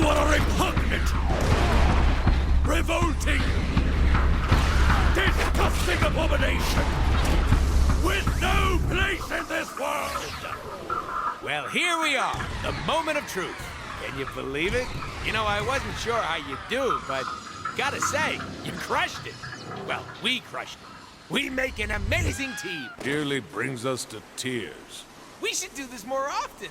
are a repugnant, revolting, disgusting abomination with no place in this world! Well, here we are, the moment of truth. Can you believe it? You know, I wasn't sure how you'd do, but gotta say, you crushed it. Well, we crushed it. We make an amazing team. Nearly brings us to tears. We should do this more often.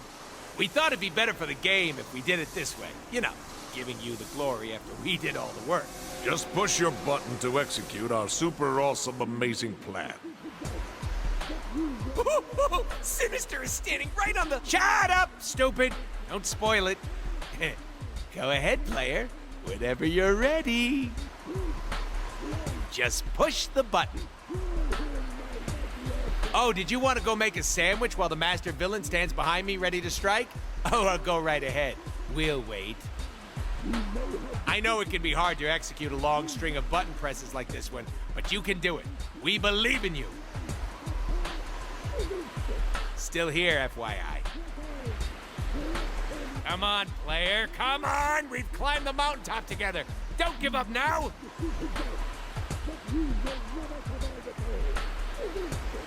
We thought it'd be better for the game if we did it this way. You know, giving you the glory after we did all the work. Just push your button to execute our super awesome amazing plan. Sinister is standing right on the... Shut up, stupid! Don't spoil it. Go ahead, player. Whenever you're ready. Just push the button. Oh, did you want to go make a sandwich while the master villain stands behind me ready to strike? Oh, I'll go right ahead. We'll wait. I know it can be hard to execute a long string of button presses like this one, but you can do it. We believe in you. Still here, FYI. Come on, player, come on! We've climbed the mountaintop together. Don't give up now!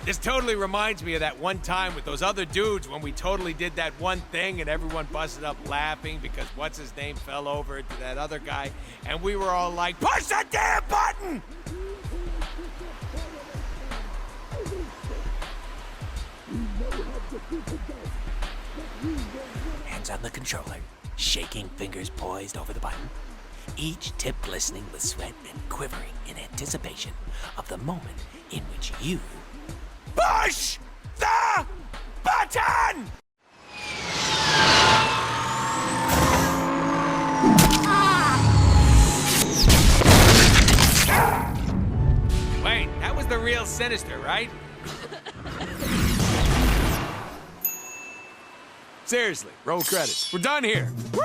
This totally reminds me of that one time with those other dudes when we totally did that one thing and everyone busted up laughing because what's-his-name fell over to that other guy, and we were all like, push the damn button! Hands on the controller, shaking fingers poised over the button, each tip glistening with sweat and quivering in anticipation of the moment in which you push the button! Wait, that was the real Sinister, right? Seriously, roll credits. We're done here. Woo!